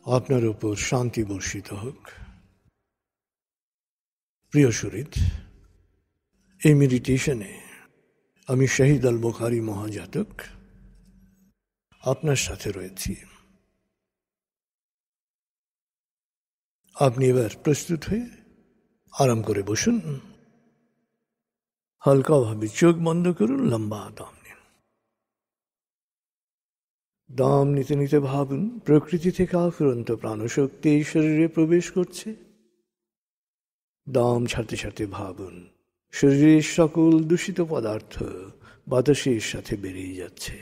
আপনার উপর শান্তি বর্ষিত হোক। প্রিয় শরীদ, এই মেডিটেশনে আমি শহীদ আল বুখারী মহাজাতক আপনার সাথে রয়েছি। আপনি এবার প্রস্তুত হয়ে আরাম করে বসুন। হালকাভাবে চোখ বন্ধ করুন, লম্বা দম নিন। দম নিতে নিতে ভাবুন প্রকৃতি থেকে অফুরন্ত প্রাণশক্তি এই শরীরে প্রবেশ করছে। দম ছাড়তে ছাড়তে ভাবুন শরীরের সকল দূষিত পদার্থ বাতাসের সাথে বেরিয়ে যাচ্ছে।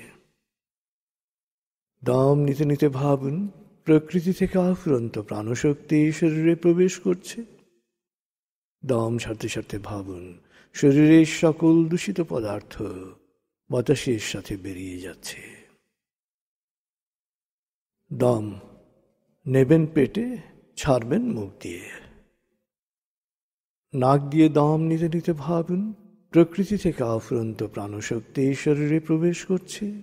দম নিতে নিতে ভাবুন প্রকৃতি থেকে অফুরন্ত প্রাণশক্তি এই শরীরে প্রবেশ করছে। দম ছাড়তে ছাড়তে ভাবুন শরীরের সকল দূষিত পদার্থ বাতাসের সাথে বেরিয়ে যাচ্ছে। দম নেবেন পেটে, ছাড়বেন মুখ দিয়ে। নাক দিয়ে দম নিতে নিতে ভাবুন প্রকৃতি থেকে অফুরন্ত প্রাণশক্তি এই শরীরে প্রবেশ করছে।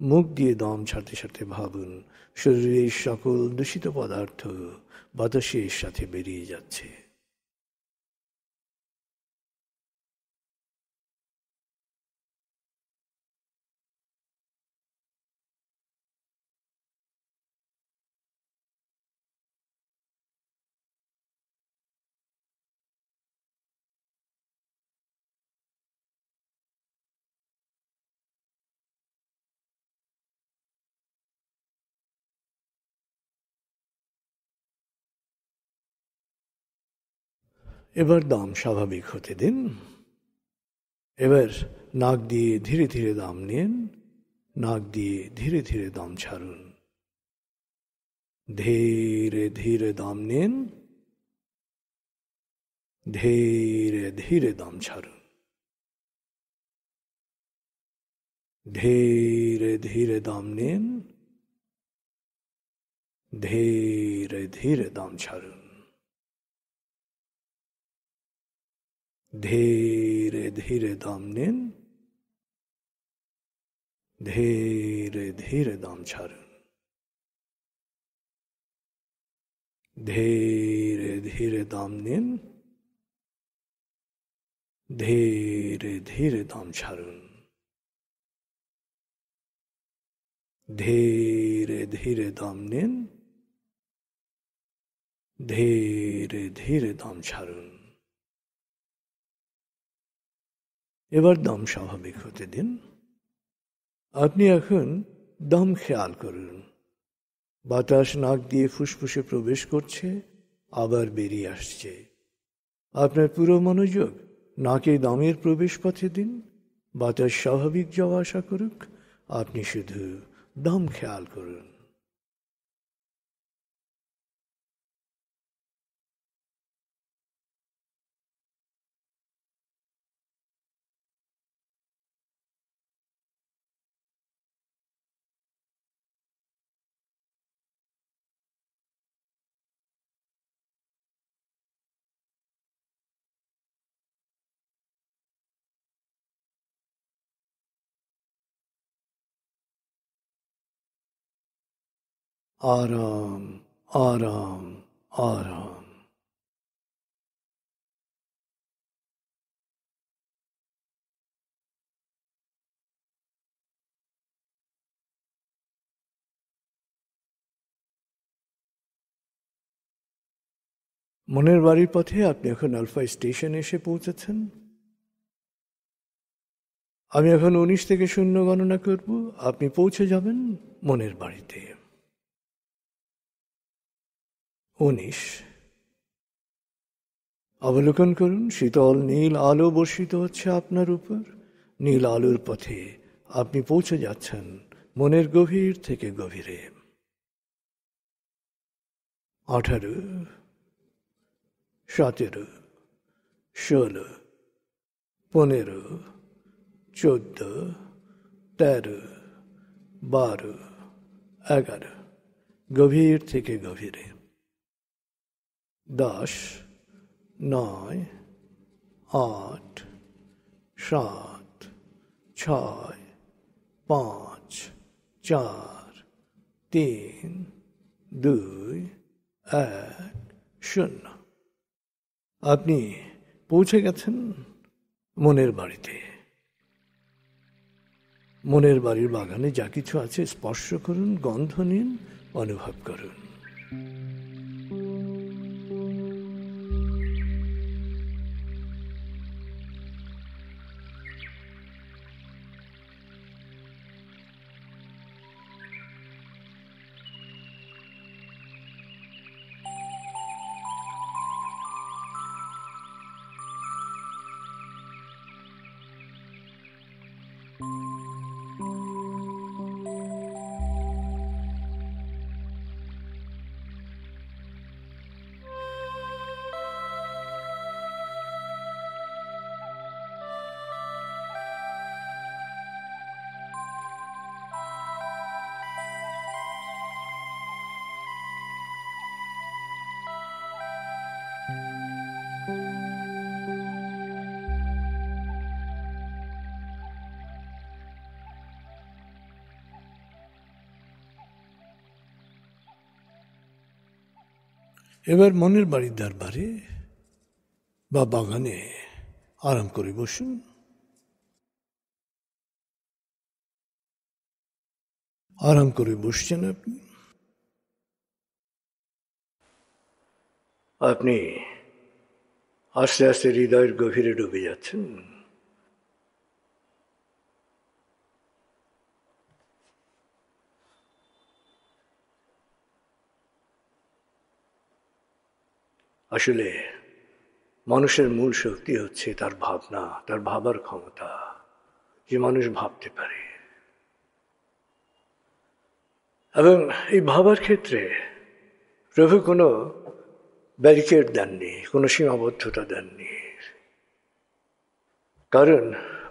মুখ দিয়ে দম ছাড়তে ছাড়তে ভাবুন শরীরের সকল দূষিত পদার্থ বাতাসের সাথে বেরিয়ে যাচ্ছে। এবার দম স্বাভাবিক হতে দিন। এবার নাক দিয়ে ধীরে ধীরে দম নিন, নাক দিয়ে ধীরে ধীরে দম ছাড়ুন। ধীরে ধীরে দম নিন, ধীরে ধীরে দম ছাড়ুন। ধীরে ধীরে দম নিন, ধীরে ধীরে দম ছাড়ুন। ধীরে ধীরে দম নিন, ধীরে ধীরে দম ছাড়ুন। ধীরে ধীরে দম নিন, ধীরে ধীরে দম ছাড়ুন। ধীরে ধীরে দম নিন, ধীরে ধীরে দম ছাড়ুন। এবার দম স্বাভাবিক হতে দিন। আপনি এখন দম খেয়াল করুন। বাতাস নাক দিয়ে ফুসফুসে প্রবেশ করছে, আবার বেরিয়ে আসছে। আপনার পুরো মনোযোগ নাকে দমের প্রবেশ পথে দিন। বাতাস স্বাভাবিক যাওয়া আসা করুক, আপনি শুধু দম খেয়াল করুন। আরাম, আরাম, আরাম। মনের বাড়ির পথে আপনি এখন আলফা স্টেশনে এসে পৌঁছেছেন। আমি এখন 19 থেকে 0 গণনা করব, আপনি পৌঁছে যাবেন মনের বাড়িতে। 19। অবলোকন করুন শীতল নীল আলো বর্ষিত হচ্ছে আপনার উপর। নীল আলোর পথে আপনি পৌঁছে যাচ্ছেন মনের গভীর থেকে গভীরে। 18, 17, 16, 15, 14, 13, 12, 11, গভীর থেকে গভীরে। 10, 9, 8, 7, 6, 5, 4, 3, 2, 1, 0। আপনি পৌঁছে গেছেন মনের বাড়িতে। মনের বাড়ির বাগানে যা কিছু আছে স্পর্শ করুন, গন্ধ নিন, অনুভব করুন। এবার মনের বাড়ির দরবারে বা বাগানে আরাম করে বসুন। আরাম করে বসছেন আপনি। আপনি আস্তে আস্তে হৃদয়ের গভীরে ডুবে যাচ্ছেন। আসলে মানুষের মূল শক্তি হচ্ছে তার ভাবনা, তার ভাবার ক্ষমতা, যে মানুষ ভাবতে পারে। এবং এই ভাবার ক্ষেত্রে প্রভু কোনো ব্যারিকেড দেননি, কোনো সীমাবদ্ধতা দেননি। কারণ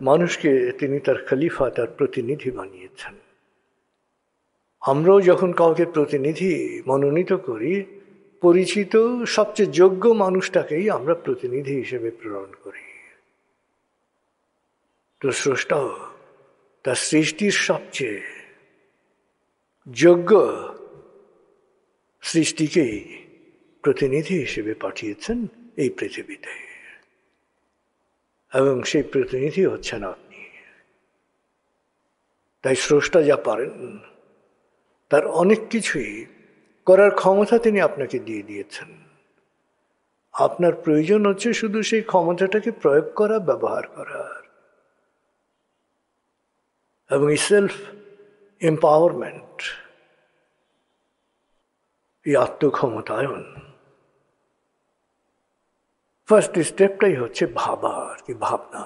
মানুষকে তিনি তার খলিফা, তার প্রতিনিধি বানিয়েছেন। আমরাও যখন কাউকে প্রতিনিধি মনোনীত করি, পরিচিত সবচেয়ে যোগ্য মানুষটাকেই আমরা প্রতিনিধি হিসেবে প্রেরণ করি। তো স্রষ্টাও তার সৃষ্টির সবচেয়ে যোগ্য সৃষ্টিকেই প্রতিনিধি হিসেবে পাঠিয়েছেন এই পৃথিবীতে। এবং সেই প্রতিনিধি হচ্ছেন আপনি। তাই স্রষ্টা যা পারেন তার অনেক কিছুই করার ক্ষমতা তিনি আপনাকে দিয়ে দিয়েছেন। আপনার প্রয়োজন হচ্ছে শুধু সেই ক্ষমতাটাকে প্রয়োগ করা, ব্যবহার করার। এবং এই সেলফ এম্পাওয়ারমেন্ট, এই আত্মক্ষমতায়ন, ফার্স্ট স্টেপটাই হচ্ছে ভাবার, কি ভাবনা,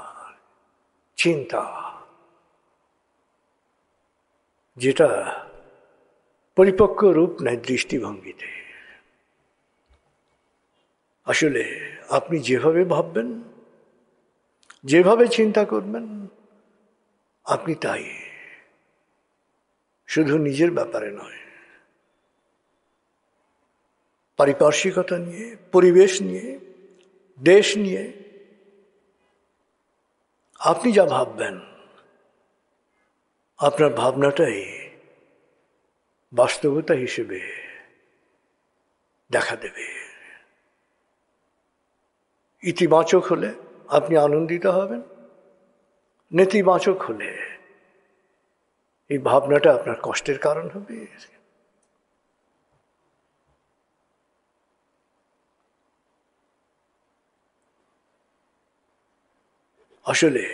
চিন্তা, যেটা পরিপক্ক রূপ নেয় দৃষ্টিভঙ্গিতে। আসলে আপনি যেভাবে ভাববেন, যেভাবে চিন্তা করবেন, আপনি তাই। শুধু নিজের ব্যাপারে নয়, পারিপার্শ্বিকতা নিয়ে, পরিবেশ নিয়ে, দেশ নিয়ে আপনি যা ভাববেন, আপনার ভাবনাটাই বাস্তবতা হিসেবে দেখা দেবে। ইতিবাচক হলে আপনি আনন্দিত হবেন, নেতিবাচক হলে এই ভাবনাটা আপনার কষ্টের কারণ হবে। আসলে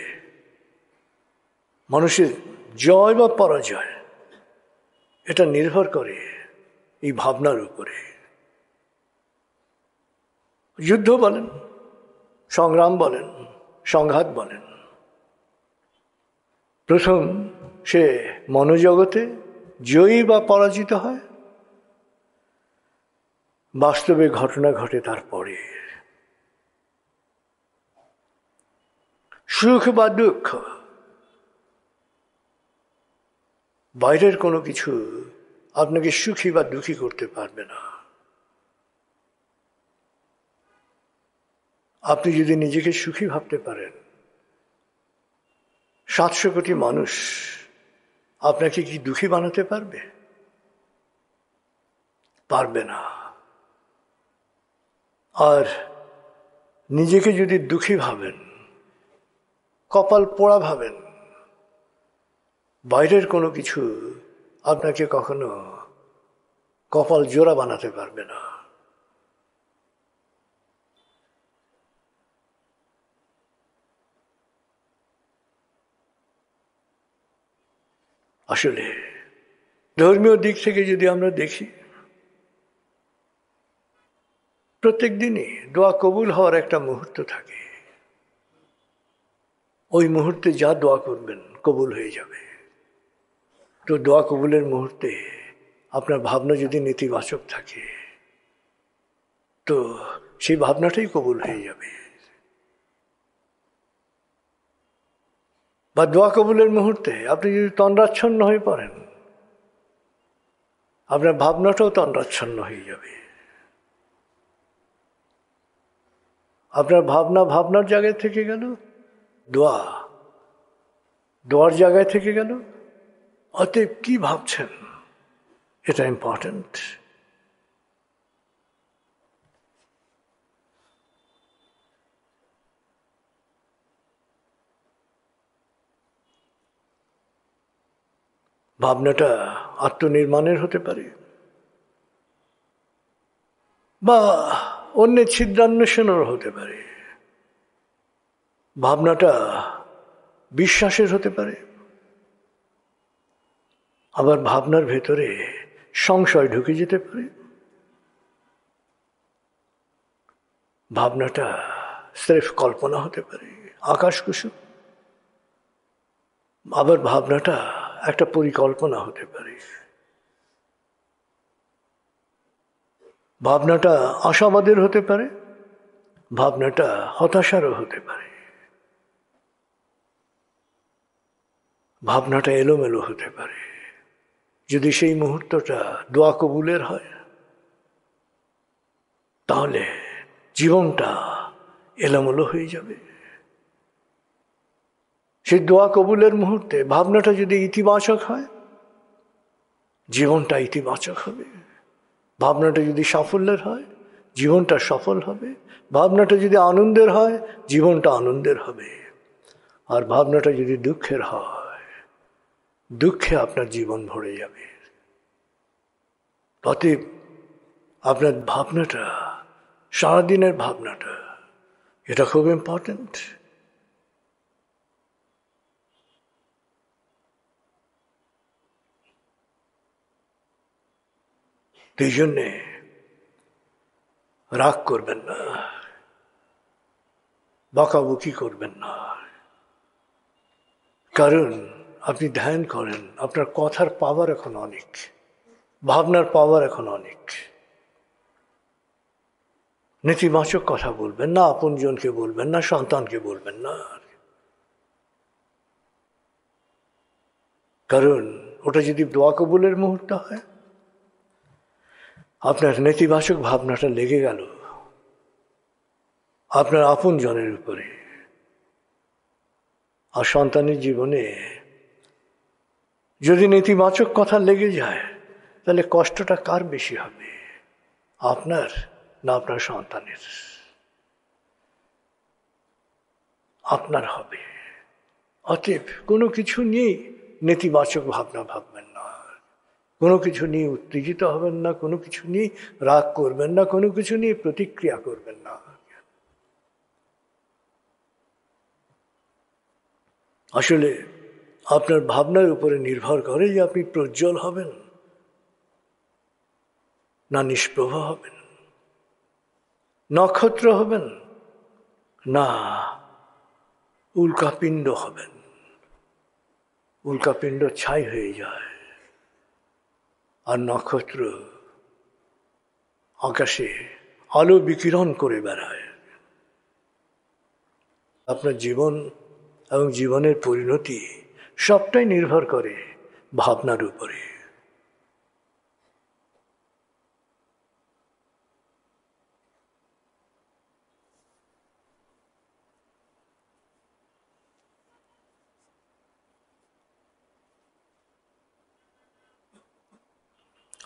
মানুষের জয় বা পরাজয় এটা নির্ভর করে এই ভাবনার উপরে। যুদ্ধ বলেন, সংগ্রাম বলেন, সংঘাত বলেন, প্রথম সে মনোজগতে জয়ী বা পরাজিত হয়, বাস্তবে ঘটনা ঘটে তারপরে। সুখ বা দুঃখ, বাইরের কোনো কিছু আপনাকে সুখী বা দুঃখী করতে পারবে না। আপনি যদি নিজেকে সুখী ভাবতে পারেন, 700 কোটি মানুষ আপনাকে কি দুঃখী বানাতে পারবে? পারবে না। আর নিজেকে যদি দুঃখী ভাবেন, কপাল পোড়া ভাবেন, বাইরের কোনো কিছু আপনাকে কখনো কপাল জোড়া বানাতে পারবে না। আসলে ধর্মীয় দিক থেকে যদি আমরা দেখি, প্রত্যেক দিনই দোয়া কবুল হওয়ার একটা মুহূর্ত থাকে। ওই মুহূর্তে যা দোয়া করবেন কবুল হয়ে যাবে। তো দোয়া কবুলের মুহূর্তে আপনার ভাবনা যদি নেতিবাচক থাকে, তো সেই ভাবনাটাই কবুল হয়ে যাবে। বা দোয়া কবুলের মুহূর্তে আপনি যদি তন্দ্রাচ্ছন্ন হয়ে পড়েন, আপনার ভাবনাটাও তন্দ্রাচ্ছন্ন হয়ে যাবে। আপনার ভাবনা ভাবনার জায়গায় থেকে গেল, দোয়া দোয়ার জায়গায় থেকে গেল। অতএব কি ভাবছেন এটা ইম্পর্টেন্ট। ভাবনাটা আত্মনির্মাণের হতে পারে, বা অন্যের ছিদ্রান্বেষণেরও হতে পারে। ভাবনাটা বিশ্বাসের হতে পারে, আবার ভাবনার ভেতরে সংশয় ঢুকে যেতে পারে। ভাবনাটা স্রেফ কল্পনা হতে পারে, আকাশ কুসুম। আবার ভাবনাটা একটা পরিকল্পনা হতে পারে। ভাবনাটা আশাবাদের হতে পারে, ভাবনাটা হতাশারও হতে পারে। ভাবনাটা এলোমেলো হতে পারে। যদি সেই মুহূর্তটা দোয়া কবুলের হয়, তাহলে জীবনটা এলোমেলো হয়ে যাবে। সেই দোয়া কবুলের মুহূর্তে ভাবনাটা যদি ইতিবাচক হয়, জীবনটা ইতিবাচক হবে। ভাবনাটা যদি সাফল্যের হয়, জীবনটা সফল হবে। ভাবনাটা যদি আনন্দের হয়, জীবনটা আনন্দের হবে। আর ভাবনাটা যদি দুঃখের হয়, দুঃখে আপনার জীবন ভরে যাবে। অতএব আপনার ভাবনাটা, সারাদিনের ভাবনাটা, এটা খুব ইম্পর্টেন্ট। এই জন্যে রাগ করবেন না, বকাবকি করবেন না। কারণ আপনি ধ্যান করেন, আপনার কথার পাওয়ার এখন অনেক, ভাবনার পাওয়ার এখন অনেক। নেতিবাচক কথা বলবেন না, আপনজনকে বলবেন না, সন্তানকে বলবেন না। কারণ ওটা যদি দোয়া কবুলের মুহূর্ত হয়, আপনার নেতিবাচক ভাবনাটা লেগে গেল আপনার আপনজনের উপরে। আর সন্তানের জীবনে যদি নেতিবাচক কথা লেগে যায়, তাহলে কষ্টটা কার বেশি হবে, আপনার না আপনার সন্তানের? আপনার হবে। অতএব কোনো কিছু নিয়ে নেতিবাচক ভাবনা ভাববেন না, কোনো কিছু নিয়ে উত্তেজিত হবেন না, কোনো কিছু নিয়ে রাগ করবেন না, কোনো কিছু নিয়ে প্রতিক্রিয়া করবেন না। আসলে আপনার ভাবনার উপরে নির্ভর করে যে আপনি প্রজ্জ্বল হবেন না নিষ্প্রভ হবেন, নক্ষত্র হবেন না উল্কাপিণ্ড হবেন। উল্কাপিণ্ড ছাই হয়ে যায়, আর নক্ষত্র আকাশে আলো বিকিরণ করে বেড়ায়। আপনার জীবন এবং জীবনের পরিণতি সবটাই নির্ভর করে ভাবনার উপরে।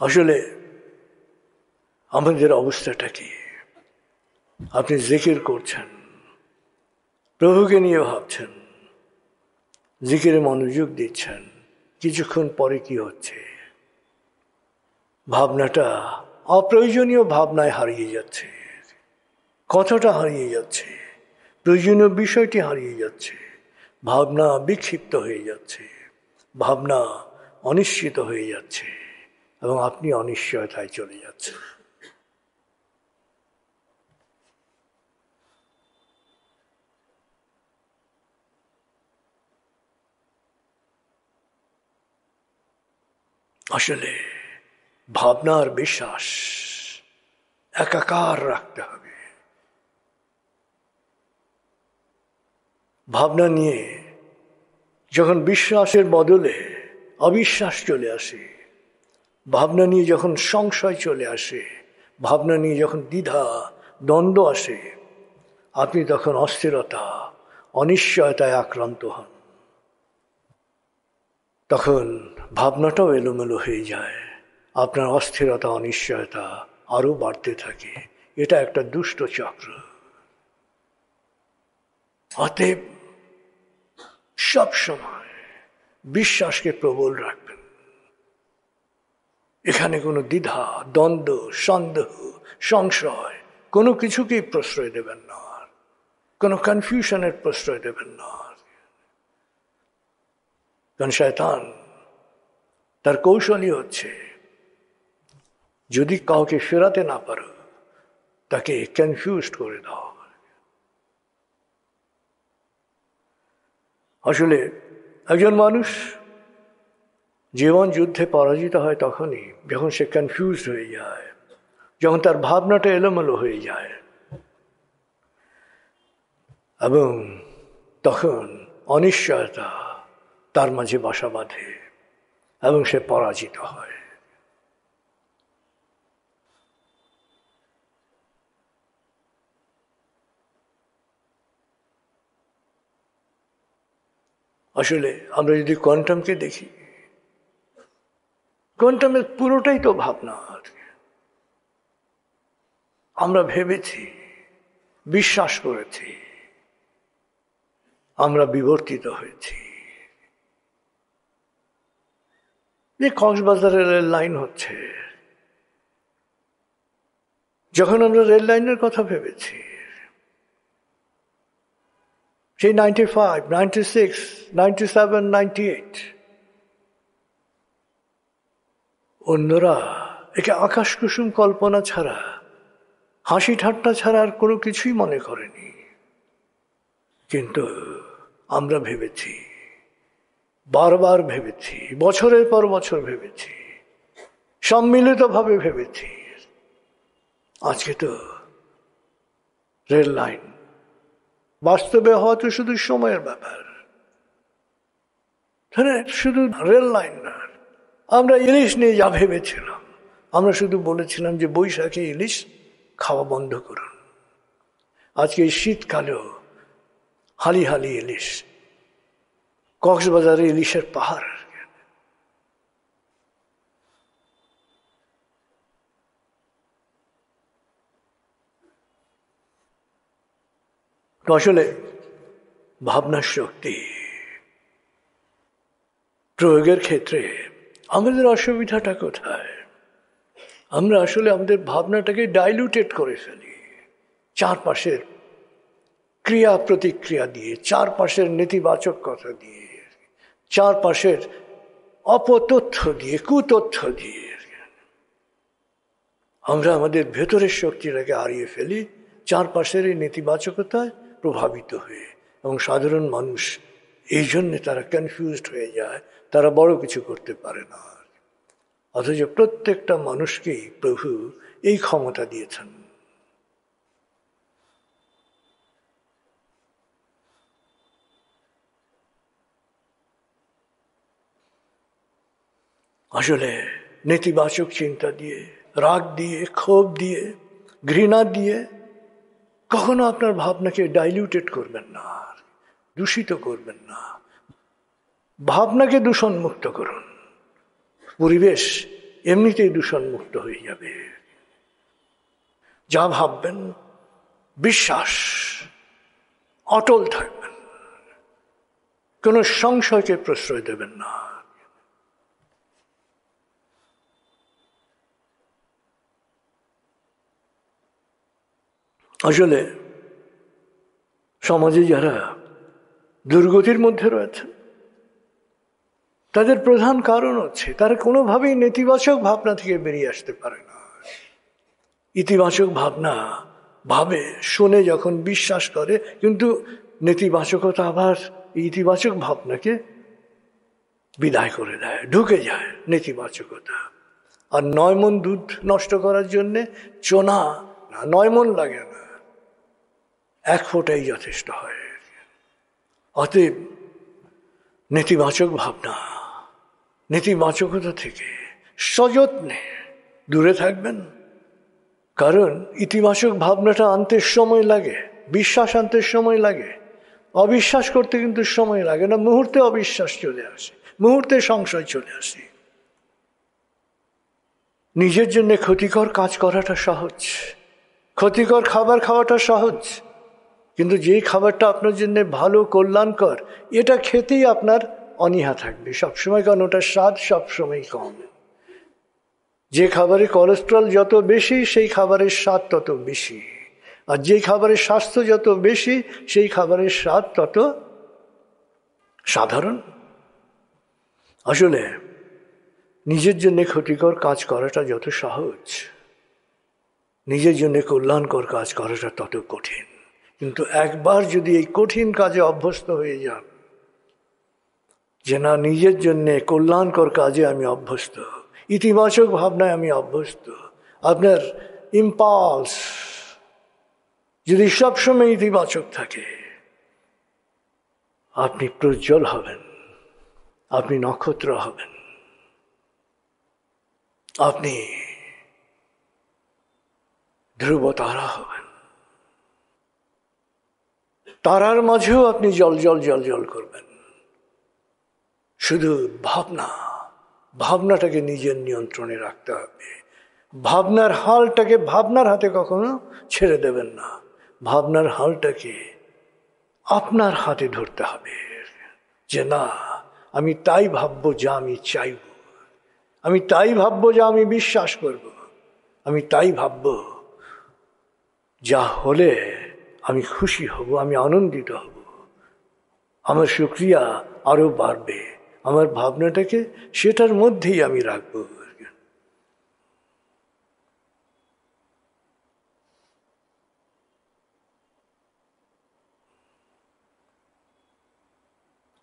আসলে আমাদের অবস্থাটা কি? আপনি জিকির করছেন, প্রভুকে নিয়ে ভাবছেন, জিকিরে মনোযোগ দিচ্ছেন, কিছুক্ষণ পরে কি হচ্ছে? ভাবনাটা অপ্রয়োজনীয় ভাবনায় হারিয়ে যাচ্ছে, কথাটা হারিয়ে যাচ্ছে, প্রয়োজনীয় বিষয়টি হারিয়ে যাচ্ছে, ভাবনা বিক্ষিপ্ত হয়ে যাচ্ছে, ভাবনা অনিশ্চিত হয়ে যাচ্ছে এবং আপনি অনিশ্চয়তায় চলে যাচ্ছেন। আসলে ভাবনা আর বিশ্বাস একাকার রাখতে হবে। ভাবনা নিয়ে যখন বিশ্বাসের বদলে অবিশ্বাস চলে আসে, ভাবনা নিয়ে যখন সংশয় চলে আসে, ভাবনা নিয়ে যখন দ্বিধা দ্বন্দ্ব আসে, আপনি তখন অস্থিরতা অনিশ্চয়তায় আক্রান্ত হন। তখন ভাবনাটাও এলোমেলো হয়ে যায়, আপনার অস্থিরতা অনিশ্চয়তা আরো বাড়তে থাকে। এটা একটা দুষ্ট চক্র। অতএব সবসময় বিশ্বাসকে প্রবল রাখবেন। এখানে কোনো দ্বিধা দ্বন্দ্ব সন্দেহ সংশয় কোনো কিছুকেই প্রশ্রয় দেবেন না, কোনো কনফিউশনের প্রশ্রয় দেবেন না। কারণ শয়তান তার কৌশলই হচ্ছে, যদি কাউকে ফেরাতে না পারো তাকে কনফিউজড করে দাও। আসলে একজন মানুষ জীবন যুদ্ধে পরাজিত হয় তখনই যখন সে কনফিউজড হয়ে যায়, যখন তার ভাবনাটা এলোমেলো হয়ে যায়, এবং তখন অনিশ্চয়তা তার মাঝে বাসা বাঁধে এবং সে পরাজিত হয়। আসলে আমরা যদি কোয়ান্টামকে দেখি, কোয়ান্টামের পুরোটাই তো ভাবনা। আমরা ভেবেছি, বিশ্বাস করেছি, আমরা বিবর্তিত হয়েছি। যে কক্সবাজারের রেল লাইন হচ্ছে, যখন আমরা রেল লাইনের কথা ভেবেছি, সেই 95, 96, 97, 98 অন্যরা একে আকাশ কুসুম কল্পনা ছাড়া, হাসি ঠাট্টা ছাড়া আর কোনো কিছুই মনে করেনি। কিন্তু আমরা ভেবেছি, বারবার ভেবেছি, বছরের পর বছর ভেবেছি, সম্মিলিতভাবে ভেবেছি। আজকে তো রেল লাইন বাস্তবে হয়তো শুধু সময়ের ব্যাপার। শুধু রেল লাইন না, আমরা ইলিশ নিয়ে যা ভেবেছিলাম, আমরা শুধু বলেছিলাম যে বৈশাখে ইলিশ খাওয়া বন্ধ করুন। আজকে এই শীতকালেও হালি হালি ইলিশ, কক্সবাজারে ইলিশের পাহাড়। তো আসলে ভাবনার শক্তি প্রয়োগের ক্ষেত্রে আমাদের অসুবিধাটা কোথায়? আমরা আসলে আমাদের ভাবনাটাকে ডাইলুটেড করে ফেলি চারপাশের ক্রিয়া প্রতিক্রিয়া দিয়ে, চারপাশের নেতিবাচক কথা দিয়ে, চারপাশের অপতথ্য দিয়ে, কুতথ্য দিয়ে আমরা আমাদের ভেতরের শক্তিটাকে হারিয়ে ফেলি চারপাশের এই নেতিবাচকতায় প্রভাবিত হয়ে। এবং সাধারণ মানুষ এই জন্যে তারা কনফিউজড হয়ে যায়, তারা বড় কিছু করতে পারে না। অথচ প্রত্যেকটা মানুষকেই প্রভু এই ক্ষমতা দিয়েছেন। আসলে নেতিবাচক চিন্তা দিয়ে, রাগ দিয়ে, ক্ষোভ দিয়ে, ঘৃণা দিয়ে কখনো আপনার ভাবনাকে ডাইলিউটেড করবেন না, দূষিত করবেন না। ভাবনাকে দূষণমুক্ত করুন, পরিবেশ এমনিতেই দূষণমুক্ত হয়ে যাবে। যা ভাববেন বিশ্বাস, অটল থাকবেন, কোনো সংশয়কে প্রশ্রয় দেবেন না। আসলে সমাজে যারা দুর্গতির মধ্যে রয়েছেন তাদের প্রধান কারণ হচ্ছে তারা কোনোভাবেই নেতিবাচক ভাবনা থেকে বেরিয়ে আসতে পারে না। ইতিবাচক ভাবনা ভাবে, শুনে, যখন বিশ্বাস করে, কিন্তু নেতিবাচকতা আবার ইতিবাচক ভাবনাকে বিদায় করে দেয়, ঢুকে যায় নেতিবাচকতা। আর 9 মণ দুধ নষ্ট করার জন্যে চোনা না, 9 মণ লাগে না, 1 ফোঁটাই যথেষ্ট হয়। অতএব নেতিবাচক ভাবনা, নেতিবাচকতা থেকে সযত্নে দূরে থাকবেন। কারণ ইতিবাচক ভাবনাটা আনতে সময় লাগে, বিশ্বাস আনতে সময় লাগে। অবিশ্বাস করতে কিন্তু সময় লাগে না, মুহূর্তে অবিশ্বাস চলে আসে, মুহূর্তে সংশয় চলে আসে। নিজের জন্য ক্ষতিকর কাজ করাটা সহজ, ক্ষতিকর খাবার খাওয়াটা সহজ, কিন্তু যেই খাবারটা আপনার জন্য ভালো, কল্যাণকর, এটা খেতেই আপনার অনীহা থাকবে সবসময়, কারণ ওটার স্বাদ সবসময় কম। যে খাবারে কোলেস্ট্রল যত বেশি সেই খাবারের স্বাদ তত বেশি, আর যেই খাবারের স্বাস্থ্য যত বেশি সেই খাবারের স্বাদ তত সাধারণ। আসলে নিজের জন্য ক্ষতিকর কাজ করাটা যত সহজ, নিজের জন্য কল্যাণকর কাজ করাটা তত কঠিন। কিন্তু একবার যদি এই কঠিন কাজে অভ্যস্ত হয়ে যান, যে না, নিজের জন্য কল্যাণকর কাজে আমি অভ্যস্ত, ইতিবাচক ভাবনায় আমি অভ্যস্ত, আপনার ইম্পালস যদি সবসময় ইতিবাচক থাকে, আপনি প্রজ্জ্বল হবেন, আপনি নক্ষত্র হবেন, আপনি ধ্রুব তারা হবেন। তারার মাঝেও আপনি জল জল জল জল করবেন। শুধু ভাবনাটাকে নিজের নিয়ন্ত্রণে রাখতে হবে। ভাবনার হালটাকে ভাবনার হাতে কখনো ছেড়ে দেবেন না, ভাবনার হালটাকে আপনার হাতে ধরতে হবে। যে না, আমি তাই ভাববো যা আমি চাইব, আমি তাই ভাববো যা আমি বিশ্বাস করব, আমি তাই ভাববো যা হলে আমি খুশি হব, আমি আনন্দিত হব, আমার শুকরিয়া আরো বাড়বে। আমার ভাবনাটাকে সেটার মধ্যেই আমি রাখবো।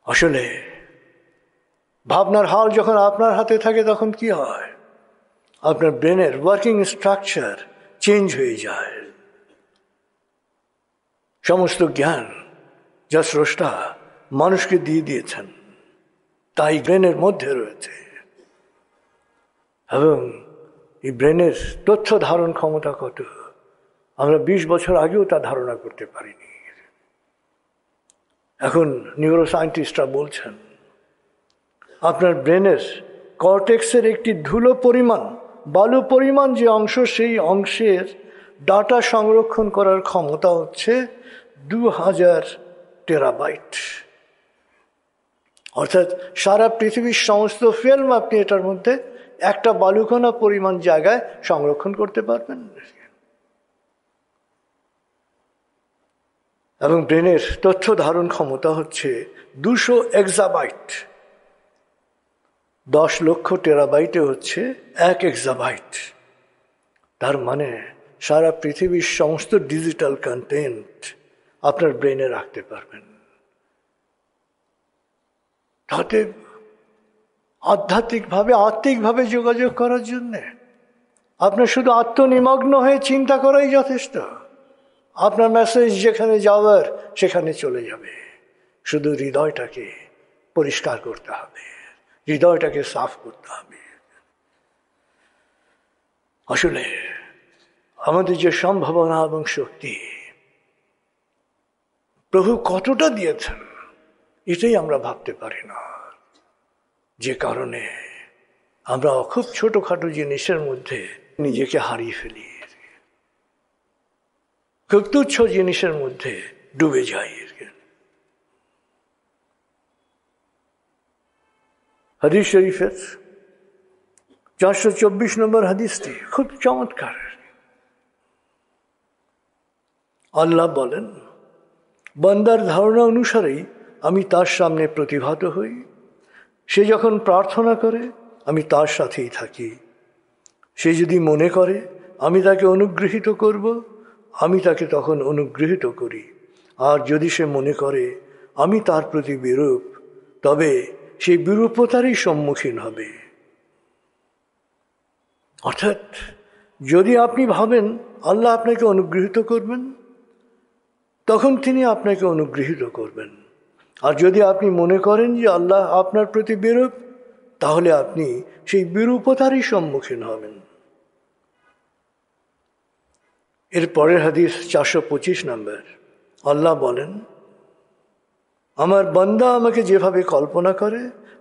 আসলে ভাবনার হাল যখন আপনার হাতে থাকে তখন কি হয়, আপনার ব্রেনের ওয়ার্কিং স্ট্রাকচার চেঞ্জ হয়ে যায়। সমস্ত জ্ঞান যা স্রষ্টা মানুষকে দিয়ে দিয়েছেন তাই ব্রেনের মধ্যে রয়েছে, এবং এই ব্রেনের তথ্য ধারণ ক্ষমতা কত আমরা 20 বছর আগেও তা ধারণা করতে পারিনি। এখন নিউরোসায়েন্টিস্টরা বলছেন আপনার ব্রেনের কর্টেক্সের একটি ধুলো পরিমাণ, বালু পরিমাণ যে অংশ, সেই অংশের ডাটা সংরক্ষণ করার ক্ষমতা হচ্ছে 2000 টেরাবাইট। অর্থাৎ সারা পৃথিবীর সমস্ত ফিল্ম আপনি এটার মধ্যে একটা বালুকণা পরিমাণ জায়গায় সংরক্ষণ করতে পারবেন। এবং ব্রেনের তথ্য ধারণ ক্ষমতা হচ্ছে 200 এক্সাবাইট। 10 লক্ষ টেরাবাইটে হচ্ছে 1 এক্সাবাইট। তার মানে সারা পৃথিবীর সমস্ত ডিজিটাল কন্টেন্ট আপনার ব্রেনে রাখতে পারবেন। তাতে আধ্যাত্মিকভাবে, আত্মিকভাবে যোগাযোগ করার জন্যে আপনার শুধু আত্মনিমগ্ন হয়ে চিন্তা করাই যথেষ্ট। আপনার মেসেজ যেখানে যাওয়ার সেখানে চলে যাবে। শুধু হৃদয়টাকে পরিষ্কার করতে হবে, হৃদয়টাকে সাফ করতে হবে। আসলে আমাদের যে সম্ভাবনা এবং শক্তি প্রভু কতটা দিয়েছেন এটাই আমরা ভাবতে পারি না, যে কারণে আমরা খুব ছোটখাটো জিনিসের মধ্যে নিজেকে হারিয়ে ফেলি। খুব তুচ্ছ জিনিসের মধ্যে ডুবে যাই। হাদিস শরীফের 424 নম্বর হাদিসটি খুব চমৎকার। আল্লাহ বলেন, বান্দার ধারণা অনুসারেই আমি তার সামনে প্রতিভাত হই। সে যখন প্রার্থনা করে আমি তার সাথেই থাকি। সে যদি মনে করে আমি তাকে অনুগৃহীত করব, আমি তাকে তখন অনুগৃহীত করি। আর যদি সে মনে করে আমি তার প্রতি বিরূপ, তবে সেই বিরূপতারই সম্মুখীন হবে। অর্থাৎ যদি আপনি ভাবেন আল্লাহ আপনাকে অনুগৃহীত করবেন, তখন তিনি আপনাকে অনুগৃহীত করবেন। আর যদি আপনি মনে করেন যে আল্লাহ আপনার প্রতি বিরূপ, তাহলে আপনি সেই বিরূপতারই সম্মুখীন হবেন। এর পরের হাদিস 425 নম্বর। আল্লাহ বলেন, আমার বান্দা আমাকে যেভাবে কল্পনা করে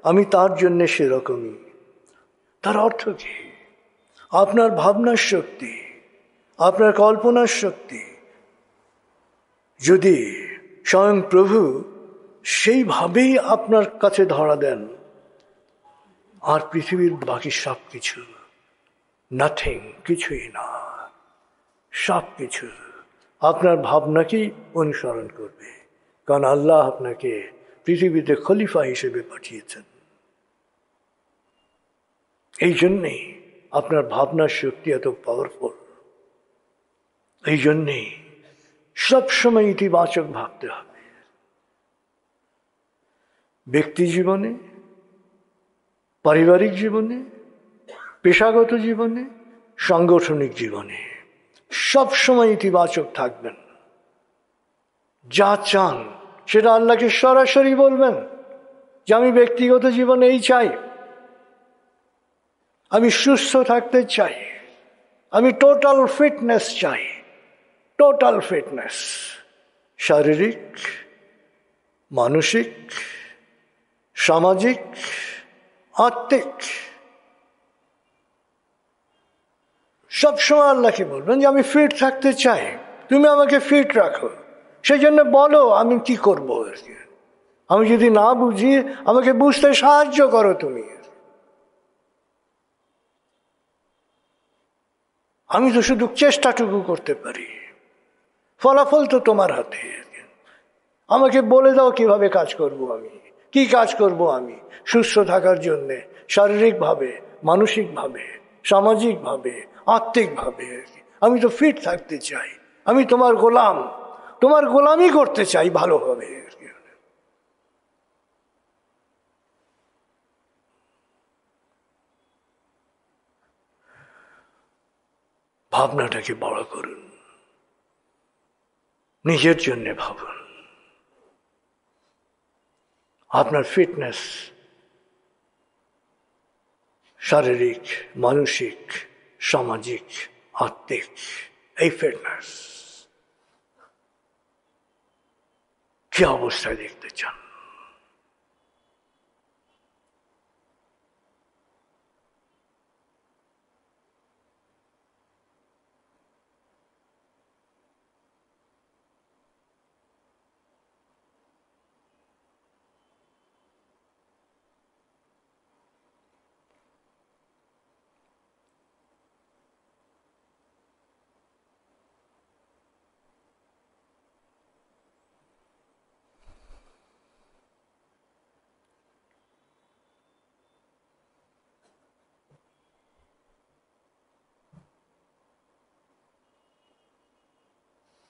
আমি তার জন্য সেরকমই। তার অর্থ কি? আপনার ভাবনার শক্তি, আপনার কল্পনার শক্তি যদি স্বয়ং প্রভু সেইভাবেই আপনার কাছে ধরা দেন, আর পৃথিবীর বাকি সব কিছু নাথিং, কিছুই না, সব কিছু আপনার ভাবনাকেই অনুসরণ করবে। কারণ আল্লাহ আপনাকে পৃথিবীতে খলিফা হিসেবে পাঠিয়েছেন। এই জন্যেই আপনার ভাবনার শক্তি এত পাওয়ারফুল। এই জন্যেই সবসময় ইতিবাচক ভাবতে হবে। ব্যক্তি জীবনে, পারিবারিক জীবনে, পেশাগত জীবনে, সাংগঠনিক জীবনে সবসময় ইতিবাচক থাকবেন। যা চান সেটা আল্লাহকে সরাসরি বলবেন যে আমি ব্যক্তিগত জীবনে এই চাই, আমি সুস্থ থাকতে চাই, আমি টোটাল ফিটনেস চাই। টোটাল ফিটনেস, শারীরিক, মানসিক, সামাজিক, আত্মিক, সবসময় আল্লাহকে বলবেন যে আমি ফিট থাকতে চাই, তুমি আমাকে ফিট রাখো। সেই জন্য বলো আমি কি করব। আমি যদি না বুঝি আমাকে বুঝতে সাহায্য করো তুমি। আমি তো শুধু চেষ্টাটুকু করতে পারি, ফলাফল তো তোমার হাতে। আমাকে বলে দাও কিভাবে কাজ করব, আমি কি কাজ করব আমি সুস্থ থাকার জন্যে, শারীরিকভাবে, মানসিকভাবে, সামাজিকভাবে, আত্মিকভাবে। আমি তো ফিট থাকতে চাই, আমি তোমার গোলাম, তোমার গোলামি করতে চাই ভালোভাবে। ভাবনাটাকে বড় করুন, নিজের জন্য ভাবুন। আপনার ফিটনেস, শারীরিক, মানসিক, সামাজিক, আত্মিক, এই ফিটনেস কি অবস্থায় দেখতে চান?